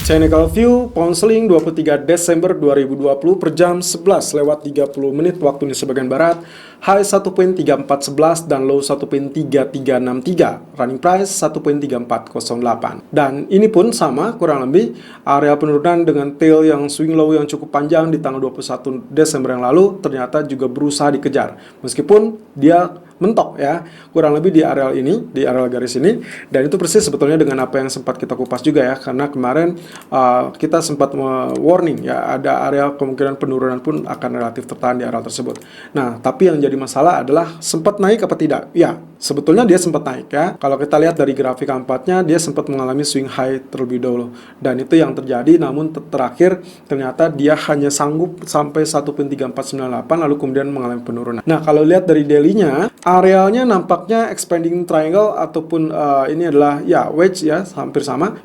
Technical View, Pound-Sterling 23 Desember 2020 per jam 11:30 waktu Indonesia bagian Barat. High 1.3411 dan low 1.3363. Running price 1.3408. Dan ini pun sama kurang lebih area penurunan dengan tail yang swing low yang cukup panjang di tanggal 21 Desember yang lalu ternyata juga berusaha dikejar. Meskipun dia mentok ya, kurang lebih di area ini, di area garis ini, dan itu persis sebetulnya dengan apa yang sempat kita kupas juga ya, karena kemarin kita sempat warning ya, ada area kemungkinan penurunan pun akan relatif tertahan di area tersebut. Nah, tapi yang jadi masalah adalah sempat naik apa tidak? Ya, sebetulnya dia sempat naik ya. Kalau kita lihat dari grafik keempatnya, dia sempat mengalami swing high terlebih dahulu, dan itu yang terjadi. Namun terakhir ternyata dia hanya sanggup sampai 1.3498 lalu kemudian mengalami penurunan. Nah, kalau lihat dari daily-nya, arealnya nampaknya expanding triangle ataupun ini adalah ya wedge ya, hampir sama.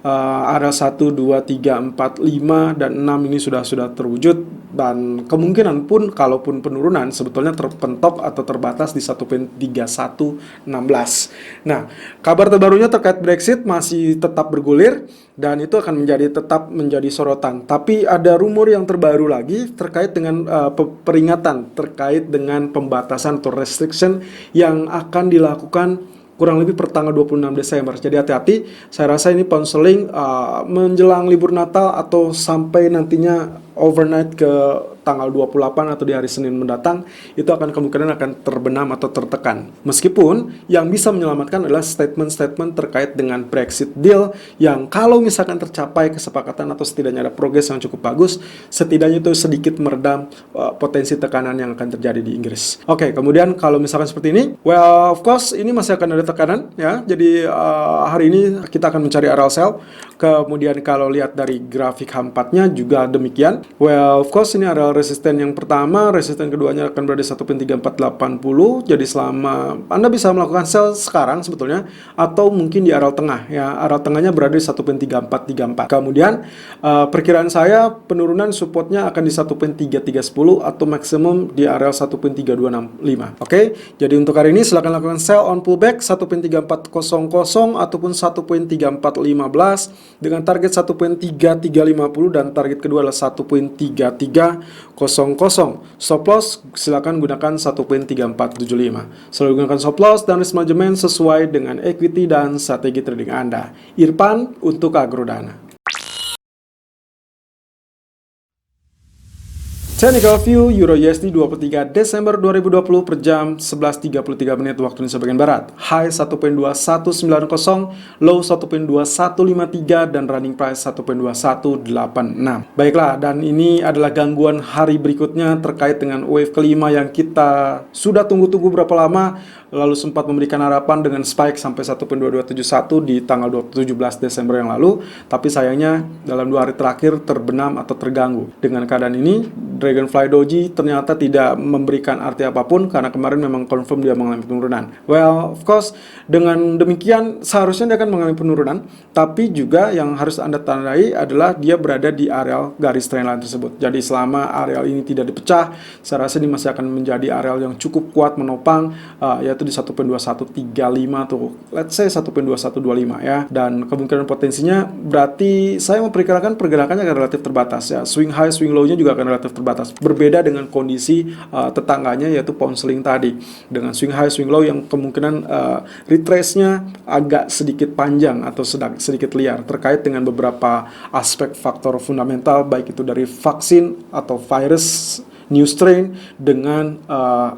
Area 1, 2, 3, 4, 5 dan 6 ini sudah terwujud, dan kemungkinan pun kalaupun penurunan sebetulnya terpentok atau terbatas di 1.3116. Nah, kabar terbarunya terkait Brexit masih tetap bergulir dan itu akan tetap menjadi sorotan. Tapi ada rumor yang terbaru lagi terkait dengan peringatan terkait dengan pembatasan atau restriction yang akan dilakukan kurang lebih per tanggal 26 Desember. Jadi hati-hati, saya rasa ini Pound-Sterling menjelang libur Natal atau sampai nantinya overnight ke tanggal 28 atau di hari Senin mendatang, itu akan kemungkinan akan terbenam atau tertekan. Meskipun yang bisa menyelamatkan adalah statement-statement terkait dengan Brexit deal yang kalau misalkan tercapai kesepakatan atau setidaknya ada progres yang cukup bagus, setidaknya itu sedikit meredam potensi tekanan yang akan terjadi di Inggris. Oke, kemudian kalau misalkan seperti ini, well of course ini masih akan ada tekanan ya. Jadi hari ini kita akan mencari area sell. Kemudian kalau lihat dari grafik H4-nya juga demikian. Well of course ini area resisten yang pertama, resisten keduanya akan berada di 1.3480. Jadi selama Anda bisa melakukan sell sekarang sebetulnya, atau mungkin di area tengah ya, area tengahnya berada di 1.3434. Kemudian perkiraan saya penurunan supportnya akan di 1.3310 atau maksimum di area 1.3265. Oke, jadi untuk hari ini silakan lakukan sell on pullback 1.3400 ataupun 1.3415 dengan target 1.3350 dan target kedua adalah 1.3300. Stop loss silakan gunakan 1.3475. Selalu gunakan stop loss dan risk management sesuai dengan equity dan strategi trading Anda. Irfan untuk Agrodana. Technical View Euro USD 23 Desember 2020 per jam 11.33 waktu Indonesia bagian Barat. High 1.2190, low 1.2153 dan running price 1.2186. Baiklah, dan ini adalah gangguan hari berikutnya terkait dengan wave kelima yang kita sudah tunggu-tunggu berapa lama, lalu sempat memberikan harapan dengan spike sampai 1.2271 di tanggal 17 Desember yang lalu, tapi sayangnya dalam 2 hari terakhir terbenam atau terganggu. Dengan keadaan ini, Dragonfly Doji ternyata tidak memberikan arti apapun karena kemarin memang confirm dia mengalami penurunan. Well, of course, dengan demikian seharusnya dia akan mengalami penurunan, tapi juga yang harus Anda tandai adalah dia berada di area garis trendline tersebut. Jadi selama area ini tidak dipecah, saya rasa ini masih akan menjadi area yang cukup kuat menopang, yaitu di 1.2135 atau let's say 1.2125 ya. Dan kemungkinan potensinya berarti saya memperkirakan pergerakannya akan relatif terbatas ya. Swing high, swing low-nya juga akan relatif terbatas. Berbeda dengan kondisi tetangganya yaitu Pound-Sterling tadi dengan swing high, swing low yang kemungkinan retrace-nya agak sedikit panjang atau sedikit liar terkait dengan beberapa aspek faktor fundamental, baik itu dari vaksin atau virus new strain dengan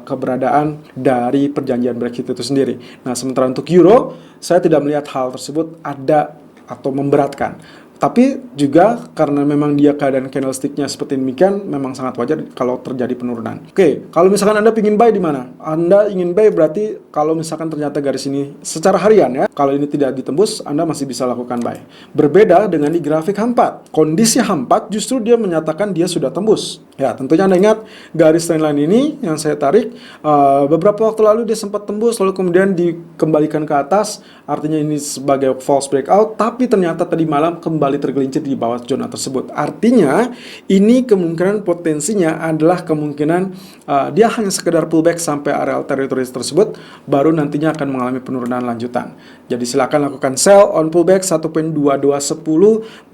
keberadaan dari perjanjian Brexit itu sendiri. Nah, sementara untuk Euro, saya tidak melihat hal tersebut ada atau memberatkan. Tapi juga karena memang dia keadaan candlestick-nya seperti demikian, memang sangat wajar kalau terjadi penurunan. Oke, kalau misalkan Anda ingin buy di mana? Anda ingin buy berarti kalau misalkan ternyata garis ini secara harian ya, kalau ini tidak ditembus, Anda masih bisa lakukan buy. Berbeda dengan di grafik H4. Kondisi H4 justru dia menyatakan dia sudah tembus. Ya, tentunya Anda ingat garis trendline ini yang saya tarik beberapa waktu lalu dia sempat tembus lalu kemudian dikembalikan ke atas, artinya ini sebagai false breakout, tapi ternyata tadi malam kembali tergelincir di bawah zona tersebut. Artinya ini kemungkinan potensinya adalah kemungkinan dia hanya sekedar pullback sampai area teritori tersebut, baru nantinya akan mengalami penurunan lanjutan. Jadi silakan lakukan sell on pullback 1.2210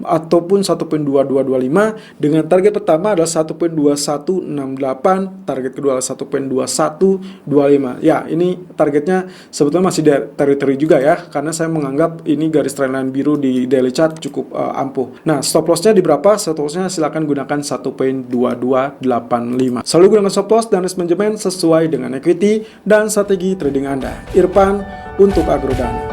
ataupun 1.2225 dengan target pertama adalah 1.2168, target kedua adalah 1.2125. Ya, ini targetnya sebetulnya masih di teritori juga ya, karena saya menganggap ini garis trendline biru di daily chart cukup ampuh. Nah, stop lossnya di berapa? Stop lossnya silakan gunakan 1.2285. Selalu gunakan stop loss dan risk management sesuai dengan equity dan strategi trading Anda. Irfan untuk Agrodana.